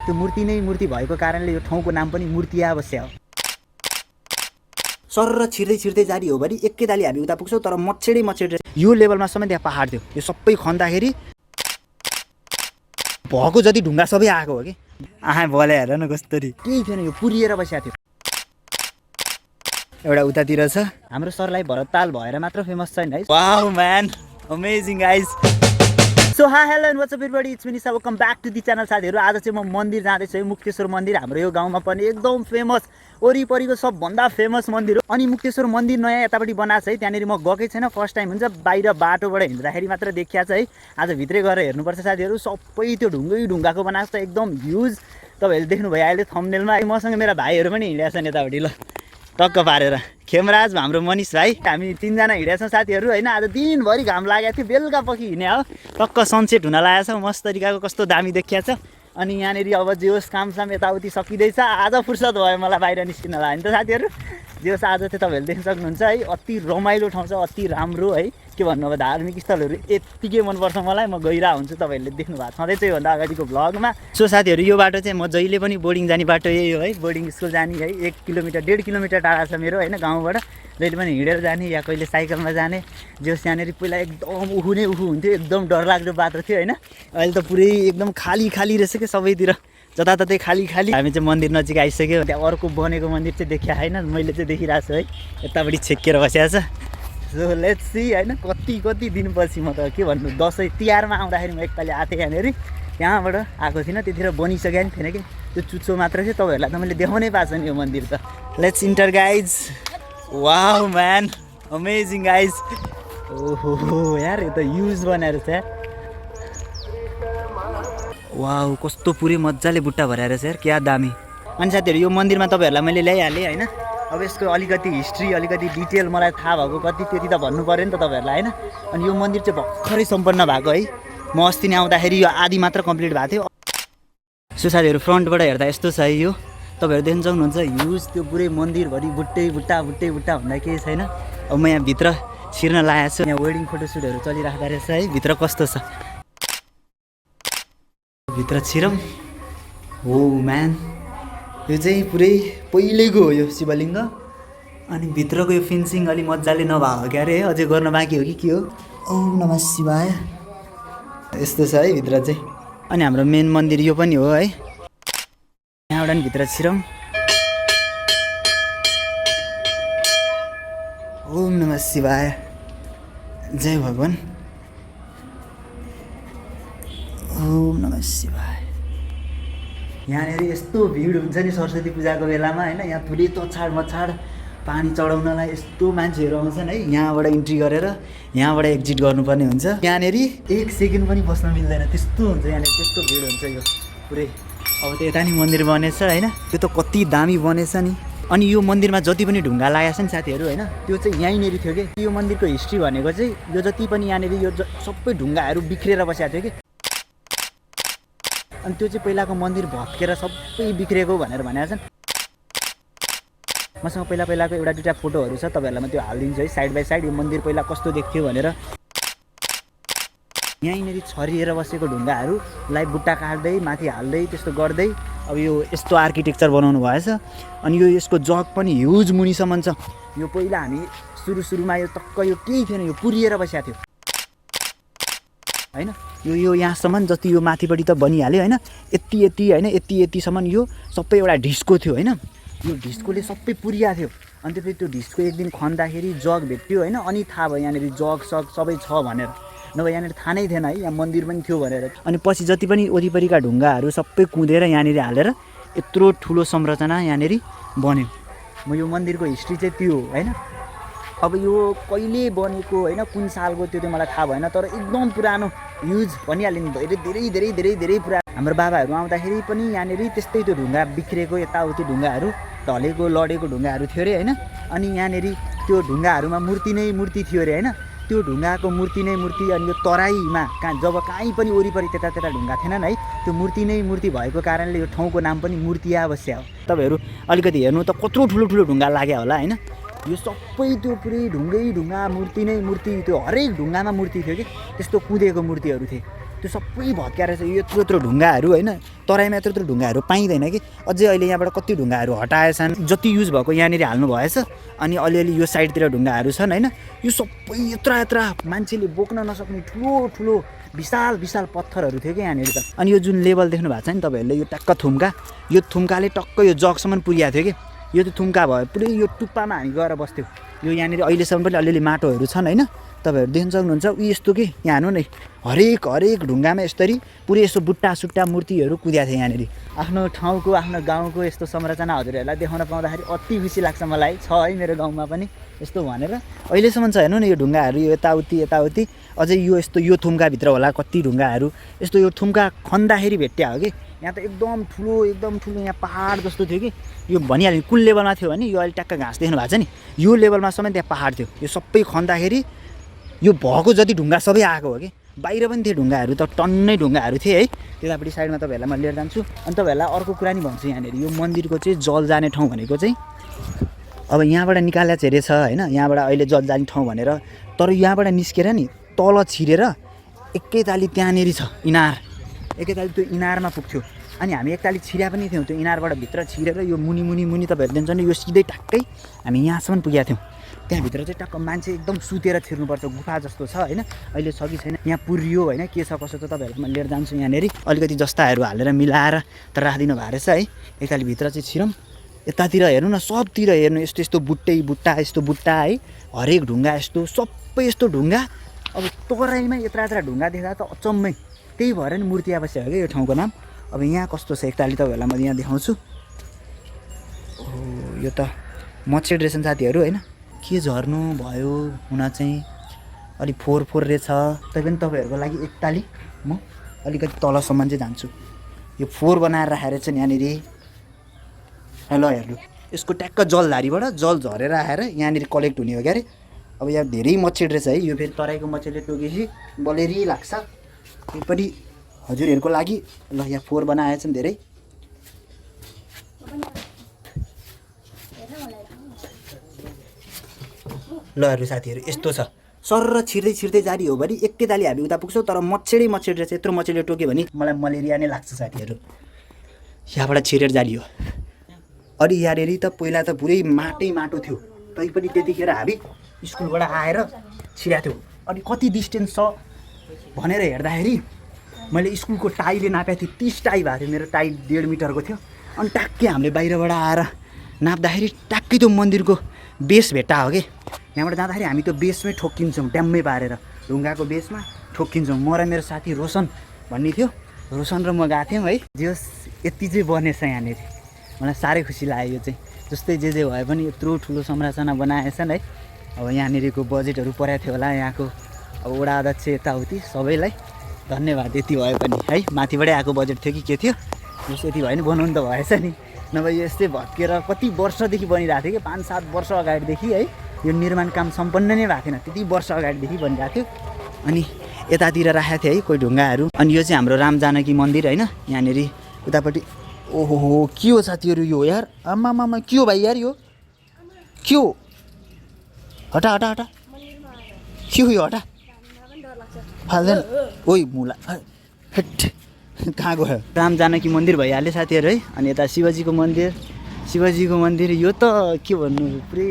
त्यो मूर्ति नै मूर्ति भएको कारणले यो ठाउँको नाम पनि मुर्तिया बस्या हो। सर छिर्दै जारी हो भरि एकैताली हामी उता पुग्छौँ, तर मच्छेडै यो लेभलमा समेत त्यहाँ पहाड थियो। यो सबै खन्दाखेरि भएको जति ढुङ्गा सबै आएको हो कि बोले हेर न कसरी केही थिएन, यो पुरिएर बसेको थियो। एउटा उतातिर छ हाम्रो सरलाई भरतताल भएर मात्र फेमस छैन है। Wow man amazing guys. So hi hello and what's up everybody, it's me Nisha, welcome back to the channel. साथीहरू आज चाहिँ म मन्दिर जाँदैछु है, मुक्तेश्वर मन्दिर। हाम्रो यो गाउँमा पनि एकदम फेमस, वरिपरिको सबभन्दा फेमस मन्दिर हो। अनि मुक्तेश्वर मन्दिर नयाँ यतापट्टि बनाएको छ है, त्यहाँनिर म गएकै छैन, फर्स्ट टाइम हुन्छ। बाहिर बाटोबाट हिँड्दाखेरि मात्र देखिया छ है। आज भित्रै गएर हेर्नुपर्छ साथीहरू। सबै त्यो ढुङ्गाको बनाएको छ, एकदम ह्युज। तपाईँहरूले देख्नुभयो अहिले थम्बनेलमा। मसँग मेरा भाइहरू पनि हिँडेका छन् यतापट्टि, ल टक्क पारेर। खेमराज, हाम्रो मनिष भाइ, हामी तीनजना हिँडेका छौँ साथीहरू होइन। आज दिनभरि घाम लागेको थियो, बेलुका पछि हिँडे हो। टक्क सनसेट हुन लागेको छ, मस्त तरिकाको कस्तो दामी देखिया छ। अनि यहाँनिर अब जे होस् कामसाम यताउति सकिँदैछ। आज फुर्सद भयो मलाई बाहिर निस्किन लाग्यो नि त साथीहरू। जे होस् आज चाहिँ तपाईँहरूले देख्न सक्नुहुन्छ है, अति रमाइलो ठाउँ छ, अति राम्रो है। के भन्नु अब, धार्मिक स्थलहरू यत्तिकै मनपर्छ मलाई। म गइरहेको हुन्छु, तपाईँहरूले देख्नु भएको छँदै चाहिँ भन्दा अगाडिको भ्लगमा। सो साथीहरू यो बाटो चाहिँ म जहिले पनि बोर्डिङ जाने बाटो यही हो है। बोर्डिङ स्कुल जाने है, 1 किलोमिटर 1.5 किलोमिटर टाढा छ मेरो होइन गाउँबाट। जहिले पनि हिँडेर जाने या कहिले साइकलमा जाने। जो यहाँनिर पहिला एकदम उहु हुन्थ्यो, एकदम डरलाग्दो बाटो थियो होइन। अहिले त पुरै एकदम खाली रहेछ क्या सबैतिर, जताततै खाली। हामी चाहिँ मन्दिर नजिक आइसक्यो। त्यहाँ अर्को बनेको मन्दिर चाहिँ देखिया होइन, मैले चाहिँ देखिरहेको छु है। यतापट्टि छेकेर बसिएको छ। सो लेट्स सी होइन, कति दिनपछि म त के भन्नु, दसैँ तिहारमा आउँदाखेरि म एकपालि आएको थिएँ यहाँनिर। त्यहाँबाट आएको थिइनँ, त्यतिखेर बनिसकेको नि थिएन कि, त्यो चुच्चो मात्र थियो। तपाईँहरूलाई त मैले देखाउनै पाएको छ नि यो मन्दिर त। Let's enter guys. Wow man amazing guys. ओहो यार, यो त युज बनाएर छ यार। वाउ कस्तो पुरै मजाले बुट्टा भराएर छ यार, क्या दामी। अनि साथीहरू यो मन्दिरमा तपाईँहरूलाई मैले ल्याइहालेँ होइन। अब यसको अलिकति हिस्ट्री, अलिकति डिटेल मलाई थाहा भएको कति त्यति त भन्नु पऱ्यो नि त तपाईँहरूलाई होइन। अनि यो मन्दिर चाहिँ भर्खरै सम्पन्न भएको है। म अस्ति नै आउँदाखेरि यो आधी मात्र कम्प्लिट भएको थियो। सो साथीहरू फ्रन्टबाट हेर्दा यस्तो छ है यो, तपाईँहरू देख्न सक्नुहुन्छ। ह्युज त्यो पुरै मन्दिरभरि बुट्टा भन्दा केही छैन। अब म यहाँ भित्र छिर्न लागेको छु। यहाँ वेडिङ फोटोसुटहरू चलिराख्दा रहेछ है। भित्र कस्तो छ, भित्र छिरौँ। हो म्यान, यो चाहिँ पुरै पहिलेको हो यो शिवलिङ्ग। अनि भित्रको यो फेन्सिङ अलि मजाले नभएको क्या अरे, अझै गर्न बाँकी हो कि के हो। ओम नमः शिवाय, यस्तो छ है भित्र चाहिँ। अनि हाम्रो मेन मन्दिर यो पनि हो है। यहाँबाट नि भित्र छिरौँ। ओम नमः शिवाय, जय भगवान्। ओम नमः शिवाय। यहाँनिर यस्तो भिड हुन्छ नि सरस्वती पूजाको बेलामा होइन। यहाँ पुरै तछाड मछाड पानी चढाउनलाई यस्तो मान्छेहरू आउँछन् है। यहाँबाट इन्ट्री गरेर यहाँबाट एक्जिट गर्नुपर्ने हुन्छ। यहाँनिर 1 सेकेन्ड पनि बस्न मिल्दैन, त्यस्तो हुन्छ यहाँनिर, त्यस्तो भिड हुन्छ यो पुरै। अब त यता नि मन्दिर बनेछ होइन, त्यो त कति दामी बनेछ नि। अनि यो मन्दिरमा जति पनि ढुङ्गा लागेको छ नि साथीहरू होइन, त्यो चाहिँ यहीँनिर थियो कि। यो मन्दिरको हिस्ट्री भनेको चाहिँ यो जति पनि यहाँनिर यो सबै ढुङ्गाहरू बिग्रेर बसेको थियो कि। अनि त्यो चाहिँ पहिलाको मन्दिर भत्केर सबै बिग्रेको भनेर भनेको छन्। मसँग पहिलाको एउटा दुईवटा फोटोहरू छ, तपाईँहरूलाई म त्यो हालिदिन्छु है साइड बाई साइड। यो मन्दिर पहिला कस्तो देख्थ्यो भनेर। यहीँनिर छरिएर बसेको ढुङ्गाहरूलाई बुट्टा काट्दै माथि हाल्दै त्यस्तो गर्दै अब यो यस्तो आर्किटेक्चर बनाउनु भएछ। अनि यो यसको जग पनि ह्युज मुनिसम्म छ। यो पहिला हामी सुरुमा यो टक्क यो केही थिएन, यो पुरिएर बसेको थियो होइन। यो यहाँसम्म जति यो माथिपट्टि त बनिहाल्यो होइन, यति होइन, यतिसम्म यो सबै एउटा ढिस्को थियो होइन। यो ढिस्कोले सबै पुरिया थियो। अनि त्यसपछि त्यो ढिस्को एक दिन खन्दाखेरि जग भेट्यो होइन। अनि थाहा भयो यहाँनिर जग सबै छ भनेर, नभए यहाँनिर थाहा नै थिएन है यहाँ मन्दिर पनि थियो भनेर। अनि पछि जति पनि वरिपरिका ढुङ्गाहरू सबै कुँदेर यहाँनिर हालेर यत्रो ठुलो संरचना यहाँनिर बन्यो। म यो मन्दिरको हिस्ट्री चाहिँ त्यो हो होइन। अब यो कहिले बनेको होइन, कुन सालको त्यो चाहिँ मलाई थाहा भएन, तर एकदम पुरानो युज भनिहाल्यो नि, धेरै पुरानो। हाम्रो बाबाहरू आउँदाखेरि पनि यहाँनिर त्यस्तै त्यो ढुङ्गा बिग्रेको यताउति ढुङ्गाहरू ढलेको लडेको ढुङ्गाहरू थियो अरे होइन। अनि यहाँनिर त्यो ढुङ्गाहरूमा मूर्ति नै मूर्ति थियो अरे होइन। त्यो ढुङ्गाको मूर्ति नै मूर्ति। अनि यो तराईमा जब कहीँ पनि वरिपरि त्यता ढुङ्गा थिएनन् है, त्यो मूर्ति नै मूर्ति भएको कारणले यो ठाउँको नाम पनि मुर्तिया बस्या हो। तपाईँहरू अलिकति हेर्नु त कत्रो ठुलो ढुङ्गा लाग्यो होला होइन। यो सबै त्यो पुरै ढुङ्गा मूर्ति नै मूर्ति, त्यो हरेक ढुङ्गामा मूर्ति थियो कि, त्यस्तो कुदेको मूर्तिहरू थिए। त्यो सबै भत्काएर चाहिँ यत्रो यत्रो ढुङ्गाहरू होइन तराईमा यत्रो यत्रो ढुङ्गाहरू पाइँदैन कि अझै अहिले यहाँबाट कति ढुङ्गाहरू हटाएछन् जति युज भएको यहाँनिर हाल्नु भएछ अनि अलिअलि यो साइडतिर ढुङ्गाहरू छन् होइन यो सबै यत्रा यत्रा मान्छेले बोक्न नसक्ने ठुलो ठुलो विशाल विशाल पत्थरहरू थियो कि यहाँनिर त अनि यो जुन लेभल देख्नु भएको छ नि तपाईँहरूले यो ट्याक्क थुम्का यो थुम्काले टक्क यो जगसम्म पुर्याएको थियो कि यो त थुम्का भयो पुरै यो टुप्पामा हामी गएर बस्थ्यौँ यो यहाँनिर अहिलेसम्म पनि अलिअलि माटोहरू छन् होइन तपाईँहरू देख्न सक्नुहुन्छ ऊ यस्तो के यहाँ हेर्नु नै हरेक ढुङ्गामा यसरी पुरै यस्तो बुट्टा सुट्टा मूर्तिहरू कुद्या थियो यहाँनिर आफ्नो ठाउँको आफ्नो गाउँको यस्तो संरचना हजुरहरूलाई देखाउन पाउँदाखेरि अति खुसी लाग्छ मलाई छ है मेरो गाउँमा पनि यस्तो भनेर अहिलेसम्म छ हेर्नु न यो ढुङ्गाहरू यो यताउति अझै यो यस्तो यो थुम्काभित्र होला कति ढुङ्गाहरू यस्तो यो थुम्का खन्दाखेरि भेट्या हो कि यहाँ त एकदम ठुलो यहाँ पहाड जस्तो थियो कि यो भनिहाल्यो कुन लेभलमा थियो भने यो अहिले ट्याक्क घाँस देख्नु भएको छ नि यो लेभलमा समेत त्यहाँ पहाड थियो यो सबै खन्दाखेरि यो भएको जति ढुङ्गा सबै आएको हो कि बाहिर पनि थियो ढुङ्गाहरू त टन्नै ढुङ्गाहरू थिए है त्यतापट्टि साइडमा तपाईँहरूलाई म लिएर जान्छु अनि तपाईँहरूलाई अर्को कुरा नि भन्छु यहाँनिर यो मन्दिरको चाहिँ जल जाने ठाउँ भनेको चाहिँ अब यहाँबाट निकालेर चेरे छ होइन यहाँबाट अहिले जल जाने ठाउँ भनेर तर यहाँबाट निस्केर नि तल छिरेर एकैताली त्यहाँनिर छ इनार एकैताली त्यो इनारमा पुग्थ्यो अनि हामी एकताली छिर्या पनि थियौँ त्यो इनारबाट भित्र छिरेर यो मुनि तपाईँहरू देख्छ नि यो सिधै ट्याक्कै हामी यहाँसम्म पुगेका थियौँ त्यहाँभित्र चाहिँ टक्क मान्छे एकदम सुतेर छिर्नुपर्छ गुफा जस्तो छ होइन अहिले छ कि छैन यहाँ पुर्यो होइन के छ कसो छ तपाईँहरूको म लिएर जान्छु यहाँनिर अलिकति जस्ताहरू हालेर मिलाएर त राखिदिनु भएको रहेछ है एकताली भित्र चाहिँ छिरौँ यतातिर हेर्नु न सबतिर हेर्नु यस्तो बुट्टा है हरेक ढुङ्गा यस्तो सबै यस्तो ढुङ्गा अब तराईमा यत्रा ढुङ्गा देख्दा त अचम्मै त्यही भएर नि मुर्तिया बस्यो क्या यो ठाउँको नाम अब यहाँ कस्तो छ एकताली तपाईँहरूलाई म यहाँ देखाउँछु यो त मच्छर रहेछन् साथीहरू होइन के झर्नु भयो हुन चाहिँ अलिक फोहोर रहेछ तै पनि तपाईँहरूको लागि एकताली म अलिकति तलसम्म चाहिँ जान्छु यो फोहोर बनाएर राखेर चाहिँ यहाँनिर ल हेर्नु यसको ट्याक्क जलधारीबाट जल झरेर आएर यहाँनिर कलेक्ट हुने हो क्या अरे अब यहाँ धेरै मच्छर रहेछ है यो फेरि तराईको मच्छरले टोकेपछि बलेरी लाग्छ यो पनि हजुरहरूको लागि ल यहाँ फोहोर बनाएछन् धेरै ल हेर्नु साथीहरू यस्तो छ सर छिर्दै जारी हो भने एकैताली हामी उता पुग्छौँ तर मच्छरै रहेछ यत्रो मच्छरले टोक्यो भने मलाई मलेरिया नै लाग्छ साथीहरू यहाँबाट छिरेर जारी हो अनि यहाँनिर त पहिला त पुरै माटो थियो तैपनि त्यतिखेर हामी स्कुलबाट आएर छिरेको थियौँ अनि कति डिस्टेन्स छ भनेर हेर्दाखेरि मैले स्कुलको टाईले नापेको थिएँ 30 टाई भएको थियो मेरो टाई 1.5 मिटरको थियो अनि ट्याक्कै हामीले बाहिरबाट आएर नाप्दाखेरि ट्याक्कै त्यो मन्दिरको बेस भेट्टा हो कि यहाँबाट जाँदाखेरि हामी त्यो बेसमै ठोक्किन्छौँ ड्याम्मै पारेर ढुङ्गाको बेसमा ठोक्किन्छौँ म र मेरो साथी रोशन भन्ने थियो रोशन र म गएको थियौँ है जस यति चाहिँ बनेछ यहाँनिर मलाई साह्रै खुसी लाग्यो यो चाहिँ जस्तै जे भए पनि यत्रो ठुलो संरचना बनाएछन् है अब यहाँनिरको बजेटहरू परेको थियो होला यहाँको अब वडा अध्यक्ष यताउति सबैलाई धन्यवाद यति भयो पनि है माथिबाटै आएको बजेट थियो कि के थियो जस्तो यति भयो नि बनाउनु त भएछ नि नभए यो यस्तै भत्केर कति वर्षदेखि बनिरहेको थियो कि 5-7 वर्ष अगाडिदेखि है यो निर्माण काम सम्पन्न नै भएको थिएन त्यति वर्ष अगाडिदेखि बनिरहेको थियो अनि यतातिर राखेको थियो है कोही ढुङ्गाहरू अनि यो चाहिँ हाम्रो राम जानकी मन्दिर होइन यहाँनिर उतापट्टि ओहो के हो साथीहरू यो यार आमामामा के हो भाइ यार यो के हो हटा के हो यो हटा फाल्दैन ओइ मुला कहाँ गयो राम जानकी मन्दिर भइहाल्यो साथीहरू है अनि यता शिवजीको मन्दिर यो त के भन्नु पुरै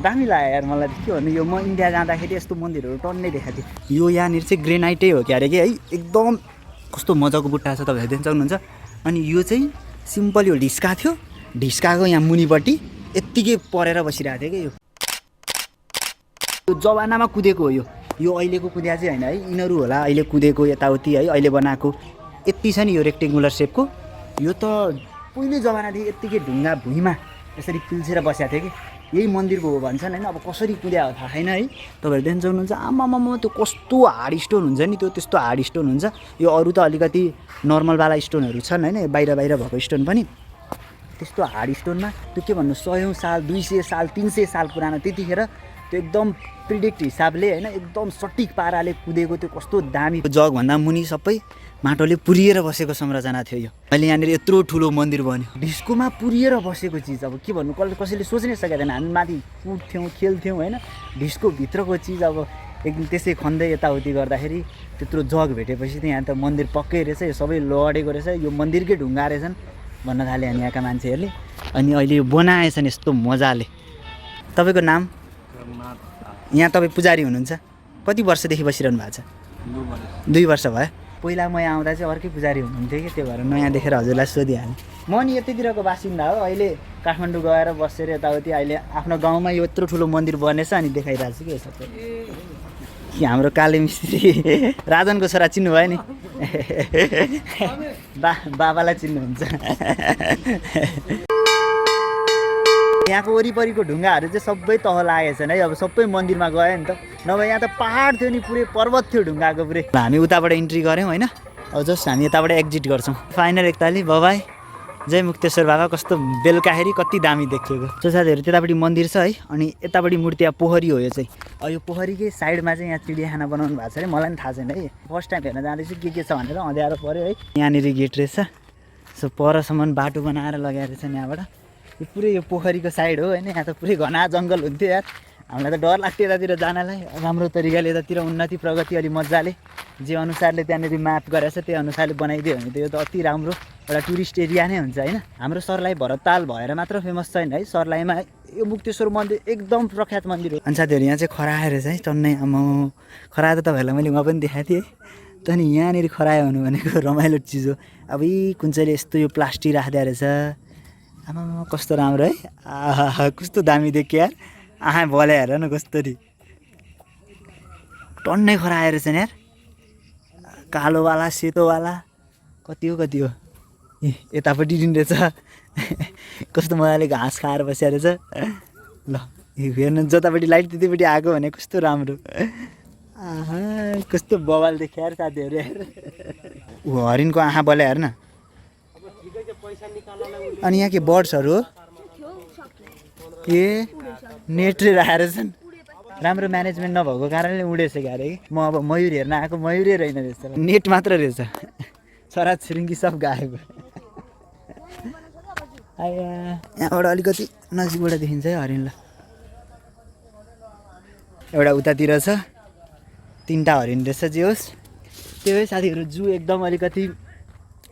दामी लाग्यो यार मलाई के भन्नु यो म इन्डिया जाँदाखेरि यस्तो मन्दिरहरू टन्नै देखाएको थिएँ यो यहाँनिर चाहिँ ग्रेनाइटै हो क्या अरे कि है एकदम कस्तो मजाको बुट्टा छ तपाईँहरू देख्न सक्नुहुन्छ अनि यो चाहिँ सिम्पल यो ढिस्का थियो ढिस्काको यहाँ मुनिपट्टि यत्तिकै परेर बसिरहेको थियो कि यो जमानामा कुदेको हो यो अहिलेको कुदिया चाहिँ होइन है यिनीहरू होला अहिले कुदेको यताउति है अहिले बनाएको यति छ नि यो रेक्टेङ्गुलर सेपको यो त पहिले जमानादेखि यत्तिकै ढुङ्गा भुइँमा यसरी पिल्सेर बसेको थियो कि यही मन्दिरको हो भन्छन् होइन अब कसरी कुद्या हो थाहा छैन है तपाईँहरू देख्न सक्नुहुन्छ आमामामा त्यो कस्तो हार्ड स्टोन हुन्छ नि त्यो त्यस्तो हार्ड स्टोन हुन्छ यो अरू त अलिकति नर्मलवाला स्टोनहरू छन् होइन बाहिर भएको स्टोन पनि त्यस्तो हार्ड स्टोनमा त्यो के भन्नु 100 साल 200 साल 300 साल पुरानो त्यतिखेर त्यो एकदम प्रिडिक्ट हिसाबले होइन एकदम सटिक पाराले कुदेको त्यो कस्तो दामी जगभन्दा मुनि सबै माटोले पुरिएर बसेको संरचना थियो यो अहिले यहाँनिर यत्रो ठुलो मन्दिर बन्यो डिस्कोमा पुरिएर बसेको चिज अब के भन्नु कसैले सोच्नै सकेको थिएन हामी माथि कुद्थ्यौँ खेल्थ्यौँ होइन डिस्को भित्रको चिज अब एकदम त्यसै खन्दै यताउति गर्दाखेरि त्यत्रो जग भेटेपछि त यहाँ त मन्दिर पक्कै रहेछ, यो सबै लडेको रहेछ, यो मन्दिरकै ढुङ्गा रहेछन् भन्न थाले अनि यहाँका मान्छेहरूले। अनि अहिले यो बनाएछन् यस्तो मजाले। तपाईँको नाम? यहाँ तपाईँ पुजारी हुनुहुन्छ? कति वर्षदेखि बसिरहनु भएको छ? 2 वर्ष भयो। पहिला म यहाँ आउँदा चाहिँ अर्कै पुजारी हुनुहुन्थ्यो कि, त्यो भएर नयाँ देखेर हजुरलाई सोधिहालेँ। म नि यतैतिरको बासिन्दा हो, अहिले काठमाडौँ गएर बसेर यताउति अहिले आफ्नो गाउँमा यो यत्रो ठुलो मन्दिर बनेछ अनि देखाइरहेको छु कि सबै। कि हाम्रो काले मिस्त्री राजनको छोरा चिन्नुभयो नि? बाबालाई चिन्नुहुन्छ। यहाँको वरिपरिको ढुङ्गाहरू चाहिँ सबै तह लागेछन् है, अब सबै मन्दिरमा गयो नि त, नभए यहाँ त पहाड थियो नि, पुरै पर्वत थियो ढुङ्गाको पुरै। हामी उताबाट इन्ट्री गऱ्यौँ होइन, अब जस्ट हामी यताबाट एक्जिट गर्छौँ। फाइनल एकताली बाबाई जय मुक्तेश्वर बाबा। कस्तो बेलुकाखेरि कति दामी देखिएको। सो साथीहरू त्यतापट्टि मन्दिर छ है, अनि यतापट्टि मुर्तिया पोखरी हो यो चाहिँ। यो पोखरीकै साइडमा चाहिँ यहाँ चिडियाखाना बनाउनु भएको छ अरे, मलाई पनि थाहा छैन है, फर्स्ट टाइम हेर्न जाँदैछु के छ भनेर, अँध्यारो पऱ्यो है। यहाँनिर गेट रहेछ, सो परसम्म बाटो बनाएर लगाएर रहेछ यहाँबाट। यो पुरै यो पोखरीको साइड हो होइन, यहाँ त पुरै घना जङ्गल हुन्थ्यो यार, हामीलाई त डर लाग्थ्यो यतातिर जानलाई। राम्रो तरिकाले यतातिर उन्नति प्रगति अलि मजाले जे अनुसारले त्यहाँनिर म्याप गरेछ त्यही अनुसारले बनाइदियो भने त यो त अति राम्रो एउटा टुरिस्ट एरिया नै हुन्छ होइन। हाम्रो सर्लाही भरतताल भएर मात्र फेमस छैन है, सर्लाहीमा यो मुक्तेश्वर मन्दिर एकदम प्रख्यात मन्दिर हो। अनि साथीहरू यहाँ चाहिँ खरायो रहेछ है, टन्नै आम्मा खरायो त तपाईँहरूलाई मैले वहाँ पनि देखाएको थिएँ। त नि यहाँनिर खरायो हुनु भनेको रमाइलो चिज हो। अब यी कुन चाहिँले यस्तो यो प्लास्टिक राखिदिएको रहेछ, आमा कस्तो राम्रो है, आहा कस्तो दामी देखियो यार। आहा भले हेर न कस्तरी टन्नै खरायो रहेछ नि यार, कालोवाला सेतोवाला कति हो यतापट्टि दिन रहेछ। कस्तो मजाले घाँस खाएर बसिया रहेछ। ल हेर्नु जतापट्टि लाइट त्यतिपट्टि आएको भने कस्तो राम्रो, आहा कस्तो बवाल देख्यो यार साथीहरू यार। ऊ हरिणको आँखा बले हेर न। अनि यहाँ के बर्ड्सहरू हो ए, नेट राखेर छन्, राम्रो म्यानेजमेन्ट नभएको कारणले उडेछ क्यारे कि। म अब मयूर हेर्न आएको, मयूरै रहेन रहेछ, नेट मात्र रहेछ, चरा छिरिङ्गी सब गाएको। यहाँबाट अलिकति नजिकबाट देखिन्छ है हरिणलाई। एउटा उतातिर छ, 3टा हरिण रहेछ जे होस्। त्यो है साथीहरू, जू एकदम अलिकति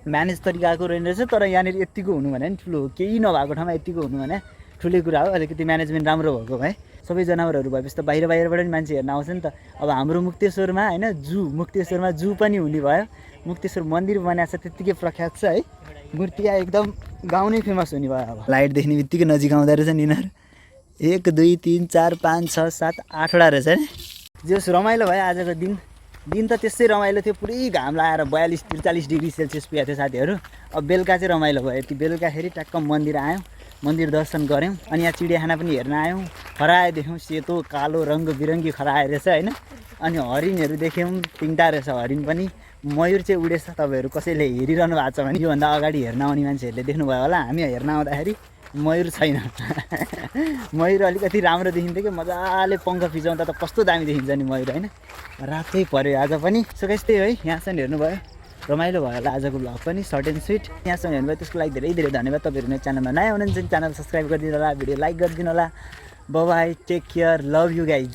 म्यानेज तरिकाको रहेछ, तर यहाँनिर यतिको हुनु भने नि ठुलो हो, केही नभएको ठाउँमा यतिको हुनु भने ठुलै कुरा हो। अलिकति म्यानेजमेन्ट राम्रो भएको भए सबै जनावरहरू भएपछि त बाहिरबाट पनि मान्छे हेर्न आउँछ नि त। अब हाम्रो मुक्तेश्वरमा होइन मुक्तेश्वरमा जू पनि हुने भयो, मुक्तेश्वर मन्दिर बनाएको छ त्यत्तिकै प्रख्यात छ है। मुर्तिया एकदम गाउँ नै फेमस हुने भयो। अब लाइट देख्ने बित्तिकै नजिक आउँदो रहेछ नि यिनीहरू। 1 2 3 4 5 6 7 8वटा रहेछ नि। जस रमाइलो भयो आजको दिन त त्यसै रमाइलो थियो, पुरै घाम लगाएर 42 43 डिग्री सेल्सियस पुगेको थियो साथीहरू। अब बेलुका चाहिँ रमाइलो भयो, यति बेलुकाखेरि ट्याक्क मन्दिर आयौँ, मन्दिर दर्शन गऱ्यौँ, अनि यहाँ चिडियाखाना पनि हेर्न आयौँ। खरायो देख्यौँ, सेतो कालो रङ्ग बिरङ्गी खरायो रहेछ होइन। अनि हरिणहरू देख्यौँ, 3टा रहेछ हरिण पनि। मयूर चाहिँ उडेछ, तपाईँहरू कसैले हेरिरहनु भएको छ भने योभन्दा अगाडि हेर्न आउने मान्छेहरूले देख्नुभयो होला। हामी हेर्न आउँदाखेरि मयूर छैन। मयूर अलिकति राम्रो देखिन्थ्यो कि, मजाले पङ्ख फिजाउँदा त कस्तो दामी देखिन्छ नि मयूर होइन। रातै पऱ्यो आज पनि। सो त्यस्तै है, यहाँसम्म हेर्नुभयो, रमाइलो भयो होला आजको भ्लग पनि, सर्ट एन्ड स्विट। यहाँसम्म हेर्नुभयो त्यसको लागि धेरै धेरै धन्यवाद। तपाईँहरू मेरो च्यानलमा नयाँ हुनुहुन्छ च्यानल सब्सक्राइब गरिदिनु होला, भिडियो लाइक गरिदिनु होला। Bye bye, take care, love you guys.